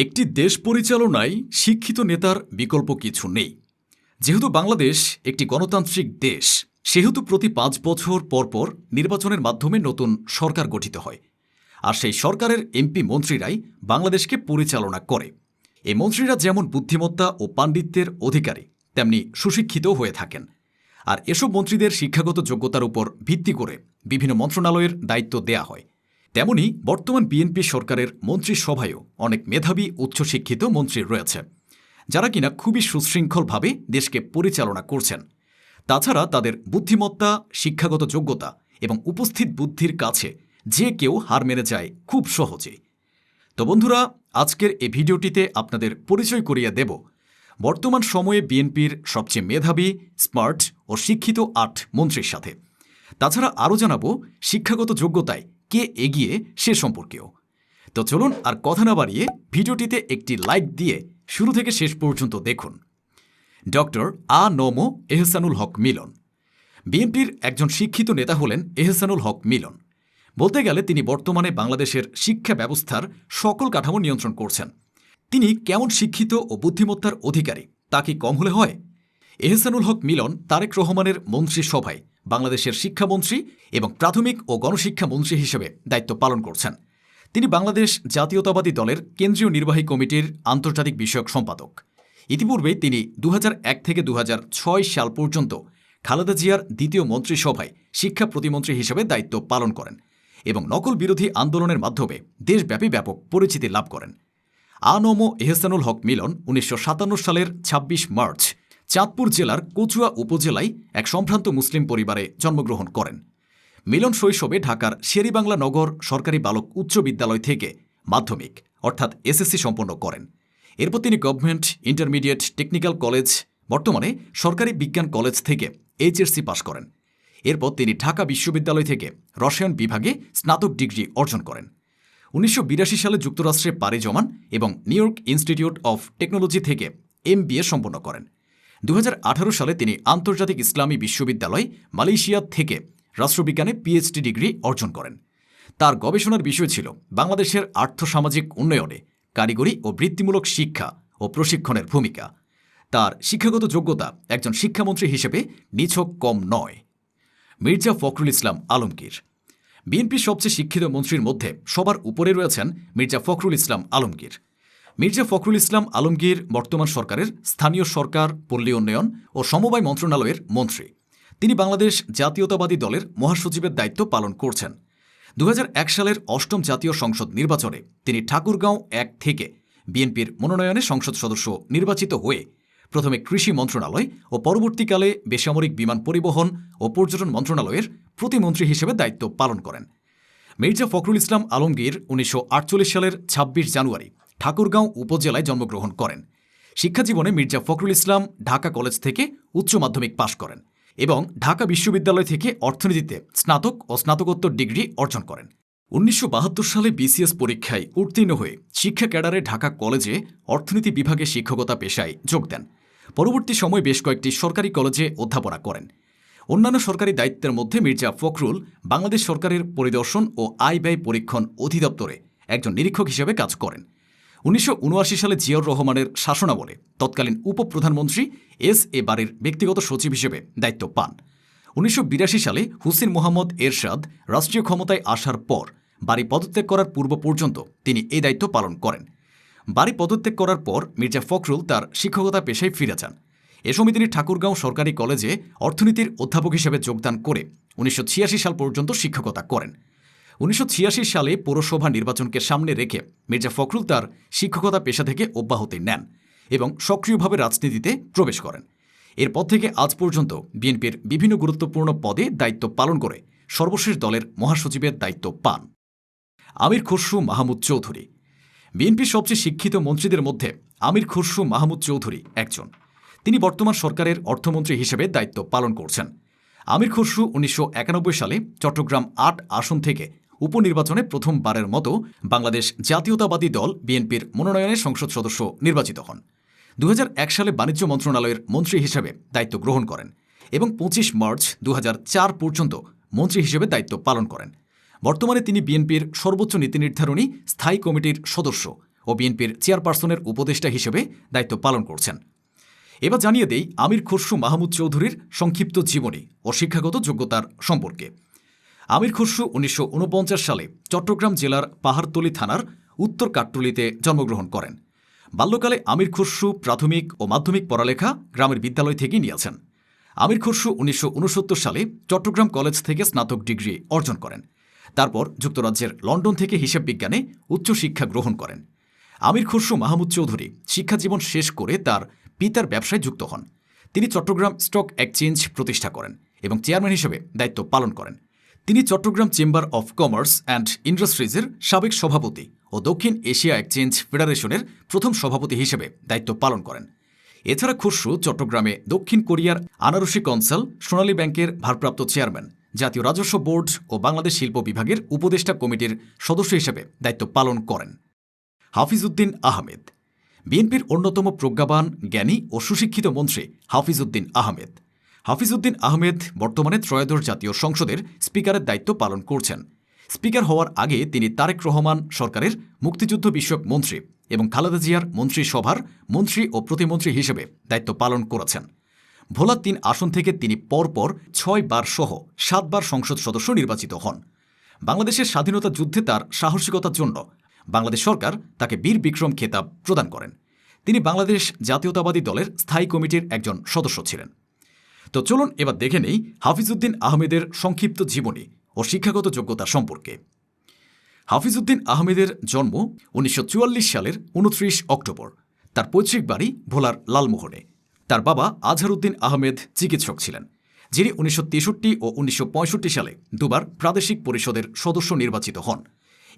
একটি দেশ পরিচালনায় শিক্ষিত নেতার বিকল্প কিছু নেই। যেহেতু বাংলাদেশ একটি গণতান্ত্রিক দেশ, সেহেতু প্রতি ৫ বছর পরপর নির্বাচনের মাধ্যমে নতুন সরকার গঠিত হয়। আর সেই সরকারের এমপি মন্ত্রীরাই বাংলাদেশকে পরিচালনা করে। এই মন্ত্রীরা যেমন বুদ্ধিমত্তা ও পাণ্ডিত্যের অধিকারী, তেমনি সুশিক্ষিত হয়ে থাকেন। আর এসব মন্ত্রীদের শিক্ষাগত যোগ্যতার উপর ভিত্তি করে বিভিন্ন মন্ত্রণালয়ের দায়িত্ব দেয়া হয়। তেমনি বর্তমান বিএনপি সরকারের মন্ত্রিসভায়ও অনেক মেধাবী উচ্চশিক্ষিত মন্ত্রী রয়েছে, যারা কিনা খুবই সুশৃঙ্খলভাবে দেশকে পরিচালনা করছেন। তাছাড়া তাদের বুদ্ধিমত্তা, শিক্ষাগত যোগ্যতা এবং উপস্থিত বুদ্ধির কাছে যে কেউ হার মেনে যায় খুব সহজে। তো বন্ধুরা, আজকের এই ভিডিওটিতে আপনাদের পরিচয় করিয়ে দেব বর্তমান সময়ে বিএনপির সবচেয়ে মেধাবী, স্মার্ট ও শিক্ষিত ৮ মন্ত্রীর সাথে। তাছাড়া আরও জানাবো শিক্ষাগত যোগ্যতায় কে এগিয়ে সে সম্পর্কেও। তো চলুন আর কথা না বাড়িয়ে ভিডিওটিতে একটি লাইক দিয়ে শুরু থেকে শেষ পর্যন্ত দেখুন। ডক্টর আ.ন.ম এহসানুল হক মিলন। বিএনপির একজন শিক্ষিত নেতা হলেন এহসানুল হক মিলন। বলতে গেলে তিনি বর্তমানে বাংলাদেশের শিক্ষা ব্যবস্থার সকল কাঠামো নিয়ন্ত্রণ করছেন। তিনি কেমন শিক্ষিত ও বুদ্ধিমত্তার অধিকারী তা কি কম হলে হয়? এহসানুল হক মিলন তারেক রহমানের মন্ত্রিসভায় বাংলাদেশের শিক্ষামন্ত্রী এবং প্রাথমিক ও গণশিক্ষা মন্ত্রী হিসেবে দায়িত্ব পালন করছেন। তিনি বাংলাদেশ জাতীয়তাবাদী দলের কেন্দ্রীয় নির্বাহী কমিটির আন্তর্জাতিক বিষয়ক সম্পাদক। ইতিপূর্বে তিনি ২০০১ থেকে ২০০৬ সাল পর্যন্ত খালেদা জিয়ার দ্বিতীয় মন্ত্রিসভায় শিক্ষা প্রতিমন্ত্রী হিসেবে দায়িত্ব পালন করেন এবং নকল বিরোধী আন্দোলনের মাধ্যমে দেশব্যাপী ব্যাপক পরিচিতি লাভ করেন। আ.ন.ম এহসানুল হক মিলন ১৯৫৭ সালের ২৬ মার্চ চাঁদপুর জেলার কচুয়া উপজেলায় এক সম্ভ্রান্ত মুসলিম পরিবারে জন্মগ্রহণ করেন। মিলন শৈশবে ঢাকার শেরেবাংলা নগর সরকারি বালক উচ্চ বিদ্যালয় থেকে মাধ্যমিক অর্থাৎ এসএসসি সম্পন্ন করেন। এরপর তিনি গভর্নমেন্ট ইন্টারমিডিয়েট টেকনিক্যাল কলেজ, বর্তমানে সরকারি বিজ্ঞান কলেজ থেকে এইচএসসি পাশ করেন। এরপর তিনি ঢাকা বিশ্ববিদ্যালয় থেকে রসায়ন বিভাগে স্নাতক ডিগ্রি অর্জন করেন। ১৯৮২ সালে যুক্তরাষ্ট্রে পাড়ি জমান এবং new York institute of technology থেকে MBA সম্পন্ন করেন। ২০১৮ সালে তিনি আন্তর্জাতিক ইসলামী বিশ্ববিদ্যালয় মালয়েশিয়া থেকে রাষ্ট্রবিজ্ঞানে PhD ডিগ্রি অর্জন করেন। তার গবেষণার বিষয় ছিল বাংলাদেশের আর্থসামাজিক উন্নয়নে কারিগরি ও বৃত্তিমূলক শিক্ষা ও প্রশিক্ষণের ভূমিকা। তার শিক্ষাগত যোগ্যতা একজন শিক্ষামন্ত্রী হিসেবে নিছক কম নয়। মির্জা ফখরুল ইসলাম আলমগীর। বিএনপির সবচেয়ে শিক্ষিত মন্ত্রীর মধ্যে সবার উপরে রয়েছেন মির্জা ফখরুল ইসলাম আলমগীর। মির্জা ফখরুল ইসলাম আলমগীর বর্তমান সরকারের স্থানীয় সরকার, পল্লী উন্নয়ন ও সমবায় মন্ত্রণালয়ের মন্ত্রী। তিনি বাংলাদেশ জাতীয়তাবাদী দলের মহাসচিবের দায়িত্ব পালন করছেন। ২০০১ সালের ৮ম জাতীয় সংসদ নির্বাচনে তিনি ঠাকুরগাঁও ১ থেকে বিএনপির মনোনয়নে সংসদ সদস্য নির্বাচিত হয়ে প্রথমে কৃষি মন্ত্রণালয় ও পরবর্তীকালে বেসামরিক বিমান পরিবহন ও পর্যটন মন্ত্রণালয়ের প্রতিমন্ত্রী হিসেবে দায়িত্ব পালন করেন। মির্জা ফখরুল ইসলাম আলমগীর ১৯৪৮ সালের ২৬ জানুয়ারি ঠাকুরগাঁও উপজেলায় জন্মগ্রহণ করেন। শিক্ষাজীবনে মির্জা ফখরুল ইসলাম ঢাকা কলেজ থেকে উচ্চ মাধ্যমিক পাশ করেন এবং ঢাকা বিশ্ববিদ্যালয় থেকে অর্থনীতিতে স্নাতক ও স্নাতকোত্তর ডিগ্রি অর্জন করেন। ১৯৭২ সালে BCS পরীক্ষায় উত্তীর্ণ হয়ে শিক্ষা ক্যাডারে ঢাকা কলেজে অর্থনীতি বিভাগে শিক্ষকতা পেশায় যোগ দেন। পরবর্তী সময়ে বেশ কয়েকটি সরকারি কলেজে অধ্যাপনা করেন। অন্যান্য সরকারি দায়িত্বের মধ্যে মির্জা ফখরুল বাংলাদেশ সরকারের পরিদর্শন ও আয় ব্যয় পরীক্ষণ অধিদপ্তরে একজন নিরীক্ষক হিসেবে কাজ করেন। ১৯৭৯ সালে জিয়াউর রহমানের শাসনামলে তৎকালীন উপপ্রধানমন্ত্রী S.A. বারের ব্যক্তিগত সচিব হিসেবে দায়িত্ব পান। ১৯৮২ সালে হুসেইন মোহাম্মদ এরশাদ রাষ্ট্রীয় ক্ষমতায় আসার পর বাড়ি পদত্যাগ করার পূর্ব পর্যন্ত তিনি এই দায়িত্ব পালন করেন। বাড়ি পদত্যাগ করার পর মির্জা ফখরুল তার শিক্ষকতা পেশায় ফিরে যান। এ সময় তিনি ঠাকুরগাঁও সরকারি কলেজে অর্থনীতির অধ্যাপক হিসেবে যোগদান করে ১৯৮৬ সাল পর্যন্ত শিক্ষকতা করেন। ১৯৮৬ সালে পৌরসভা নির্বাচনকে সামনে রেখে মির্জা ফখরুল তার শিক্ষকতা পেশা থেকে অব্যাহতি নেন এবং সক্রিয়ভাবে রাজনীতিতে প্রবেশ করেন। এরপর থেকে আজ পর্যন্ত বিএনপির বিভিন্ন গুরুত্বপূর্ণ পদে দায়িত্ব পালন করে সর্বশেষ দলের মহাসচিবের দায়িত্ব পান। আমির খসরু মাহমুদ চৌধুরী। বিএনপির সবচেয়ে শিক্ষিত মন্ত্রীদের মধ্যে আমির খসরু মাহমুদ চৌধুরী একজন। তিনি বর্তমান সরকারের অর্থমন্ত্রী হিসেবে দায়িত্ব পালন করছেন। আমির খসরু ১৯৯১ সালে চট্টগ্রাম ৮ আসন থেকে উপনির্বাচনে প্রথমবারের মতো বাংলাদেশ জাতীয়তাবাদী দল বিএনপির মনোনয়নে সংসদ সদস্য নির্বাচিত হন। ২০০১ সালে বাণিজ্য মন্ত্রণালয়ের মন্ত্রী হিসেবে দায়িত্ব গ্রহণ করেন এবং ২৫ মার্চ ২০০৪ পর্যন্ত মন্ত্রী হিসেবে দায়িত্ব পালন করেন। বর্তমানে তিনি বিএনপির সর্বোচ্চ নীতি নির্ধারণী স্থায়ী কমিটির সদস্য ও ও বিএনপির চেয়ারপারসনের উপদেষ্টা হিসেবে দায়িত্ব পালন করছেন। এবার জানিয়ে দেই আমির খসরু মাহমুদ চৌধুরীর সংক্ষিপ্ত জীবনী ও শিক্ষাগত যোগ্যতার সম্পর্কে। আমির খসরু ১৯৪৯ সালে চট্টগ্রাম জেলার পাহাড়তলী থানার উত্তর কাট্টুলিতে জন্মগ্রহণ করেন। বাল্যকালে আমির খসরু প্রাথমিক ও মাধ্যমিক পড়ালেখা গ্রামের বিদ্যালয় থেকেই নিয়েছেন। আমির খসরু ১৯৬৯ সালে চট্টগ্রাম কলেজ থেকে স্নাতক ডিগ্রি অর্জন করেন। তারপর যুক্তরাজ্যের লন্ডন থেকে হিসাব বিজ্ঞানে উচ্চশিক্ষা গ্রহণ করেন। আমির খসরু মাহমুদ চৌধুরী শিক্ষাজীবন শেষ করে তার পিতার ব্যবসায় যুক্ত হন। তিনি চট্টগ্রাম স্টক এক্সচেঞ্জ প্রতিষ্ঠা করেন এবং চেয়ারম্যান হিসেবে দায়িত্ব পালন করেন। তিনি Chattogram chamber of commerce and ইন্ডাস্ট্রিজের সাবেক সভাপতি ও দক্ষিণ এশিয়া এক্সচেঞ্জ ফেডারেশনের প্রথম সভাপতি হিসেবে দায়িত্ব পালন করেন। এছাড়া খসরু চট্টগ্রামে দক্ষিণ কোরিয়ার আনারসি কনসাল সোনালী ব্যাংকের ভারপ্রাপ্ত চেয়ারম্যান, জাতীয় রাজস্ব বোর্ড ও বাংলাদেশ শিল্প বিভাগের উপদেষ্টা কমিটির সদস্য হিসেবে দায়িত্ব পালন করেন। হাফিজ উদ্দিন আহমেদ বিএনপির অন্যতম প্রজ্ঞাবান, জ্ঞানী ও সুশিক্ষিত মন্ত্রী হাফিজ উদ্দিন আহমেদ। হাফিজ উদ্দিন আহমেদ বর্তমানে ত্রয়োদশ জাতীয় সংসদের স্পিকারের দায়িত্ব পালন করছেন। স্পিকার হওয়ার আগে তিনি তারেক রহমান সরকারের মুক্তিযুদ্ধ বিষয়ক মন্ত্রী এবং খালেদা জিয়ার মন্ত্রিসভার মন্ত্রী ও প্রতিমন্ত্রী হিসেবে দায়িত্ব পালন করেছেন। ভোলা ৩ আসন থেকে তিনি পরপর ৬ বার সহ ৭ বার সংসদ সদস্য নির্বাচিত হন। বাংলাদেশের স্বাধীনতা যুদ্ধে তার সাহসিকতার জন্য বাংলাদেশ সরকার তাকে বীর বিক্রম খেতাব প্রদান করেন। তিনি বাংলাদেশ জাতীয়তাবাদী দলের স্থায়ী কমিটির একজন সদস্য ছিলেন। তো চলুন এবার দেখে নেই হাফিজ উদ্দিন আহমেদের সংক্ষিপ্ত জীবনী ও শিক্ষাগত যোগ্যতা সম্পর্কে। হাফিজ উদ্দিন আহমেদের জন্ম ১৯৪৪ সালের ২৯ অক্টোবর। তার পৈতৃক বাড়ি ভোলার লালমোহনে। তার বাবা আজহার উদ্দিন আহমেদ চিকিৎসক ছিলেন, যিনি ১৯৬৩ ও ১৯৬৫ সালে দুবার প্রাদেশিক পরিষদের সদস্য নির্বাচিত হন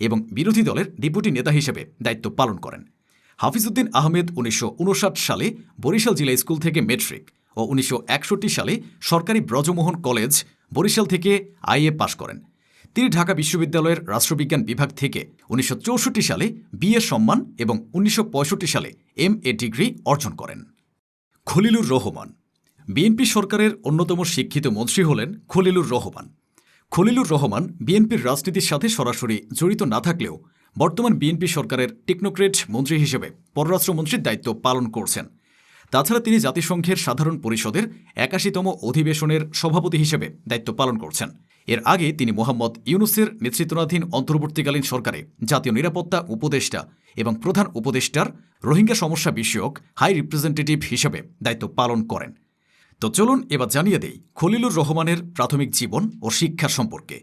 এবং বিরোধী দলের ডেপুটি নেতা হিসেবে দায়িত্ব পালন করেন। হাফিজ উদ্দিন আহমেদ ১৯৫৯ সালে বরিশাল জিলা স্কুল থেকে মেট্রিক ও ১৯৬১ সালে সরকারি ব্রজমোহন কলেজ বরিশাল থেকে আইএ পাশ করেন। তিনি ঢাকা বিশ্ববিদ্যালয়ের রাষ্ট্রবিজ্ঞান বিভাগ থেকে ১৯৬৪ সালে বিএ সম্মান এবং ১৯৬৫ সালে এমএ ডিগ্রি অর্জন করেন। খলিলুর রহমান বিএনপি সরকারের অন্যতম শিক্ষিত মন্ত্রী হলেন খলিলুর রহমান। খলিলুর রহমান বিএনপির রাজনীতির সাথে সরাসরি জড়িত না থাকলেও বর্তমান বিএনপি সরকারের টেকনোক্রেট মন্ত্রী হিসেবে পররাষ্ট্রমন্ত্রীর দায়িত্ব পালন করছেন। তাছাড়া তিনি জাতিসংঘের সাধারণ পরিষদের ৮১তম অধিবেশনের সভাপতি হিসেবে দায়িত্ব পালন করছেন। এর আগে তিনি মোহাম্মদ ইউনূসের নেতৃত্বাধীন অন্তর্বর্তীকালীন সরকারে জাতীয় নিরাপত্তা উপদেষ্টা এবং প্রধান উপদেষ্টার রোহিঙ্গা সমস্যা বিষয়ক হাই রিপ্রেজেন্টেটিভ হিসেবে দায়িত্ব পালন করেন। তো চলুন এবার জানিয়ে দেই খলিলুর রহমানের প্রাথমিক জীবন ও শিক্ষা সম্পর্কে।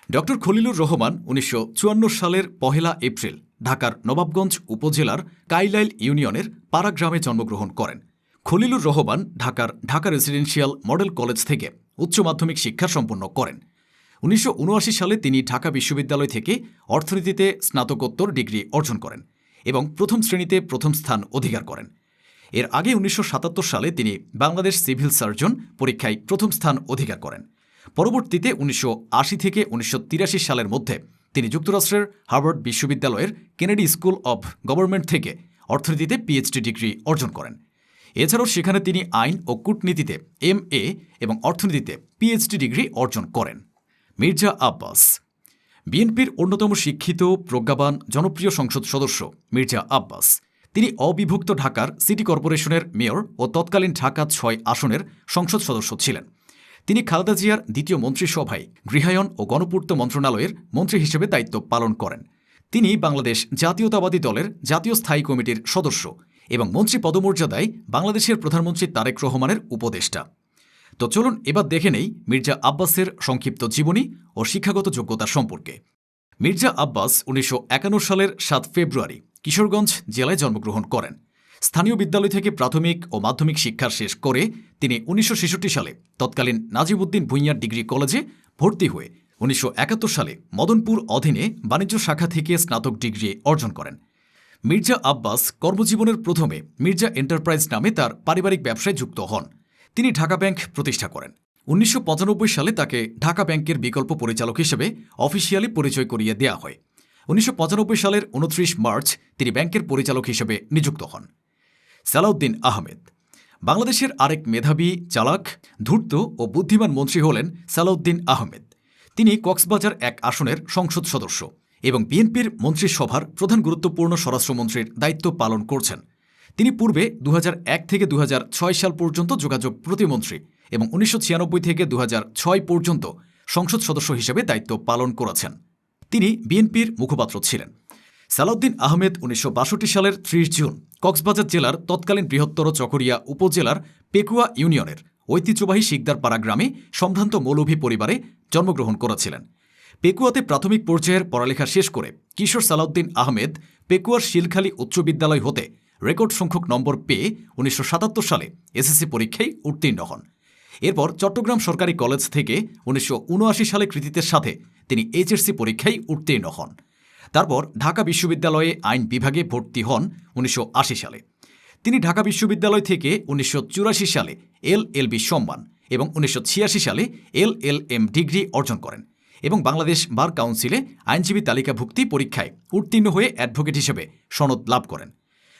ড খলিলুর রহমান ১৯৫৪ সালের ১ এপ্রিল ঢাকার নবাবগঞ্জ উপজেলার কাইলাইল ইউনিয়নের পাড়া গ্রামে জন্মগ্রহণ করেন। Khalilur Rahman Dhaka residential model college থেকে উচ্চ মাধ্যমিক শিক্ষা সম্পন্ন করেন। ১৯৭৯ সালে তিনি ঢাকা বিশ্ববিদ্যালয় থেকে অর্থনীতিতে স্নাতকোত্তর ডিগ্রি অর্জন করেন এবং প্রথম শ্রেণীতে প্রথম স্থান অধিকার করেন। এর আগে ১৯৭৭ সালে তিনি বাংলাদেশ সিভিল সার্জন পরীক্ষায় প্রথম স্থান অধিকার করেন। পরবর্তীতে ১৯৮০ থেকে ১৯৮৩ সালের মধ্যে তিনি যুক্তরাষ্ট্রের হার্ভার্ড বিশ্ববিদ্যালয়ের কেনেডি স্কুল অব গভর্নমেন্ট থেকে অর্থনীতিতে পিএইচডি ডিগ্রি অর্জন করেন। এছাড়াও সেখানে তিনি আইন ও কূটনীতিতে এমএ এবং অর্থনীতিতে পিএইচডি ডিগ্রি অর্জন করেন। মির্জা আব্বাস বিএনপির অন্যতম শিক্ষিত, প্রজ্ঞাবান, জনপ্রিয় সংসদ সদস্য মির্জা আব্বাস। তিনি অবিভক্ত ঢাকার সিটি কর্পোরেশনের মেয়র ও তৎকালীন ঢাকা ৬ আসনের সংসদ সদস্য ছিলেন। তিনি খালেদা জিয়ার দ্বিতীয় মন্ত্রিসভায় গৃহায়ন ও গণপূর্ত মন্ত্রণালয়ের মন্ত্রী হিসেবে দায়িত্ব পালন করেন। তিনি বাংলাদেশ জাতীয়তাবাদী দলের জাতীয় স্থায়ী কমিটির সদস্য এবং মন্ত্রী পদমর্যাদায় বাংলাদেশের প্রধানমন্ত্রী তারেক রহমানের উপদেষ্টা। তো চলুন এবার দেখে নেই মির্জা আব্বাসের সংক্ষিপ্ত জীবনী ও শিক্ষাগত যোগ্যতা সম্পর্কে। মির্জা আব্বাস ১৯৫১ সালের ৭ ফেব্রুয়ারি কিশোরগঞ্জ জেলায় জন্মগ্রহণ করেন। স্থানীয় বিদ্যালয় থেকে প্রাথমিক ও মাধ্যমিক শিক্ষা শেষ করে তিনি ১৯৬৬ সালে তৎকালীন নাজিবউদ্দিন ভূঁইয়া ডিগ্রি কলেজে ভর্তি হয়ে ১৯৭১ সালে মদনপুর অধীনে বাণিজ্য শাখা থেকে স্নাতক ডিগ্রি অর্জন করেন। মির্জা আব্বাস কর্মজীবনের প্রথমে মির্জা এন্টারপ্রাইজ নামে তার পারিবারিক ব্যবসায় যুক্ত হন। তিনি ঢাকা ব্যাংক প্রতিষ্ঠা করেন। ১৯৯৫ সালে তাকে ঢাকা ব্যাংকের বিকল্প পরিচালক হিসেবে অফিসিয়ালি পরিচয় করিয়ে দেওয়া হয়। ১৯৯৫ সালের ২৯ মার্চ তিনি ব্যাংকের পরিচালক হিসেবে নিযুক্ত হন। সালাউদ্দিন আহমেদ বাংলাদেশের আরেক মেধাবী, চালাক, ধূর্ত ও বুদ্ধিমান মন্ত্রী হলেন সালাউদ্দিন আহমেদ। তিনি কক্সবাজার ১ আসনের সংসদ সদস্য এবং বিএনপির মন্ত্রিসভার প্রধান গুরুত্বপূর্ণ স্বরাষ্ট্রমন্ত্রীর দায়িত্ব পালন করছেন। তিনি পূর্বে 2001 থেকে 2006 সাল পর্যন্ত যোগাযোগ প্রতিমন্ত্রী এবং 1996 থেকে 2006 পর্যন্ত সংসদ সদস্য হিসেবে দায়িত্ব পালন করেছেন। তিনি বিএনপির মুখপাত্র ছিলেন। সালাউদ্দিন আহমেদ 1962 সালের 30 জুন কক্সবাজার জেলার তৎকালীন বৃহত্তর চকরিয়া উপজেলার পেকুয়া ইউনিয়নের ঐতিহ্যবাহী শিকদারপাড়া গ্রামে সম্ভ্রান্ত মৌলভী পরিবারে জন্মগ্রহণ করেছিলেন। পেকুয়াতে প্রাথমিক পর্যায়ের পড়ালেখা শেষ করে কিশোর সালাউদ্দিন আহমেদ পেকুয়ার শিলখালী উচ্চ বিদ্যালয় হতে রেকর্ড সংখ্যক নম্বর পেয়ে 1977 সালে এসএসসি পরীক্ষায় উত্তীর্ণ হন। এরপর চট্টগ্রাম সরকারি কলেজ থেকে 1979 সালে কৃতিত্বের সাথে তিনি এইচএসসি পরীক্ষায় উত্তীর্ণ হন। তারপর ঢাকা বিশ্ববিদ্যালয়ে আইন বিভাগে ভর্তি হন 1980 সালে। তিনি ঢাকা বিশ্ববিদ্যালয় থেকে 1984 সালে এলএলবি সম্মান এবং 1986 সালে এলএলএম ডিগ্রি অর্জন করেন এবং বাংলাদেশ বার কাউন্সিলে আইনজীবী তালিকাভুক্তি পরীক্ষায় উত্তীর্ণ হয়ে অ্যাডভোকেট হিসেবে সনদ লাভ করেন।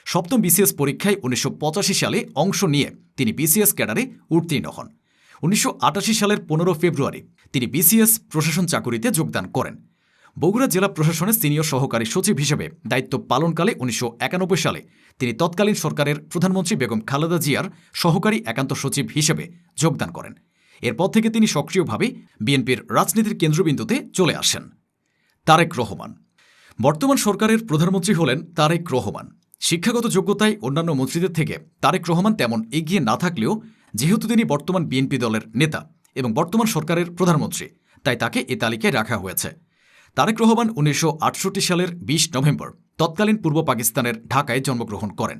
সপ্তম বিসিএস পরীক্ষায় 1985 সালে অংশ নিয়ে তিনি বিসিএস ক্যাডারে উত্তীর্ণ হন। 1988 সালের 15 ফেব্রুয়ারি তিনি বিসিএস প্রশাসন চাকুরিতে যোগদান করেন। বগুড়া জেলা প্রশাসনের সিনিয়র সহকারী সচিব হিসেবে দায়িত্ব পালনকালে 1991 সালে তিনি তৎকালীন সরকারের প্রধানমন্ত্রী বেগম খালেদা জিয়ার সহকারী একান্ত সচিব হিসেবে যোগদান করেন। এরপর থেকে তিনি সক্রিয়ভাবে বিএনপির রাজনীতির কেন্দ্রবিন্দুতে চলে আসেন। তারেক রহমান বর্তমান সরকারের প্রধানমন্ত্রী হলেন তারেক রহমান। শিক্ষাগত যোগ্যতায় অন্যান্য মন্ত্রীদের থেকে তারেক রহমান তেমন এগিয়ে না থাকলেও যেহেতু তিনি বর্তমান বিএনপি দলের নেতা এবং বর্তমান সরকারের প্রধানমন্ত্রী, তাই তাকে এ তালিকায় রাখা হয়েছে। তারেক রহমান 1968 সালের 20 নভেম্বর তৎকালীন পূর্ব পাকিস্তানের ঢাকায় জন্মগ্রহণ করেন।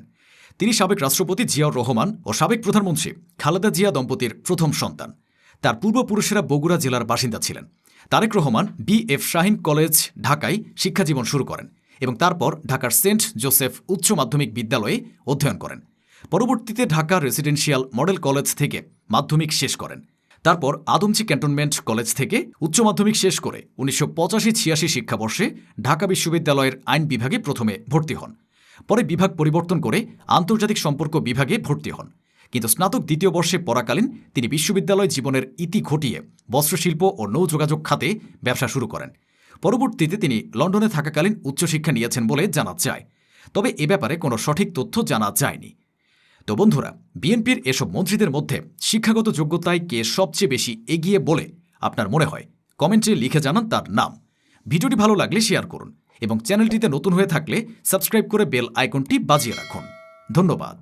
তিনি সাবেক রাষ্ট্রপতি জিয়াউর রহমান ও সাবেক প্রধানমন্ত্রী খালেদা জিয়া দম্পতির প্রথম সন্তান। তার পূর্বপুরুষেরা বগুড়া জেলার বাসিন্দা ছিলেন। তারেক রহমান BF শাহীন কলেজ ঢাকায় শিক্ষাজীবন শুরু করেন এবং তারপর ঢাকার সেন্ট জোসেফ উচ্চ মাধ্যমিক বিদ্যালয়ে অধ্যয়ন করেন। পরবর্তীতে ঢাকা রেসিডেন্সিয়াল মডেল কলেজ থেকে মাধ্যমিক শেষ করেন। তারপর আদমজী ক্যান্টনমেন্ট কলেজ থেকে উচ্চ মাধ্যমিক শেষ করে 1985-86 শিক্ষাবর্ষে ঢাকা বিশ্ববিদ্যালয়ের আইন বিভাগে প্রথমে ভর্তি হন। পরে বিভাগ পরিবর্তন করে আন্তর্জাতিক সম্পর্ক বিভাগে ভর্তি হন। কিন্তু স্নাতক দ্বিতীয় বর্ষে পড়াকালীন তিনি বিশ্ববিদ্যালয় জীবনের ইতি ঘটিয়ে বস্ত্রশিল্প ও নৌযোগাযোগ খাতে ব্যবসা শুরু করেন। পরবর্তীতে তিনি লন্ডনে থাকাকালীন উচ্চশিক্ষা নিয়েছেন বলে জানা যায়, তবে এ ব্যাপারে কোনো সঠিক তথ্য জানা যায়নি। তো বন্ধুরা, বিএনপির এসব মন্ত্রীদের মধ্যে শিক্ষাগত যোগ্যতায় কে সবচেয়ে বেশি এগিয়ে বলে আপনার মনে হয় কমেন্টে লিখে জানান তার নাম। ভিডিওটি ভালো লাগলে শেয়ার করুন এবং চ্যানেলটিতে নতুন হয়ে থাকলে সাবস্ক্রাইব করে বেল আইকনটি বাজিয়ে রাখুন। ধন্যবাদ।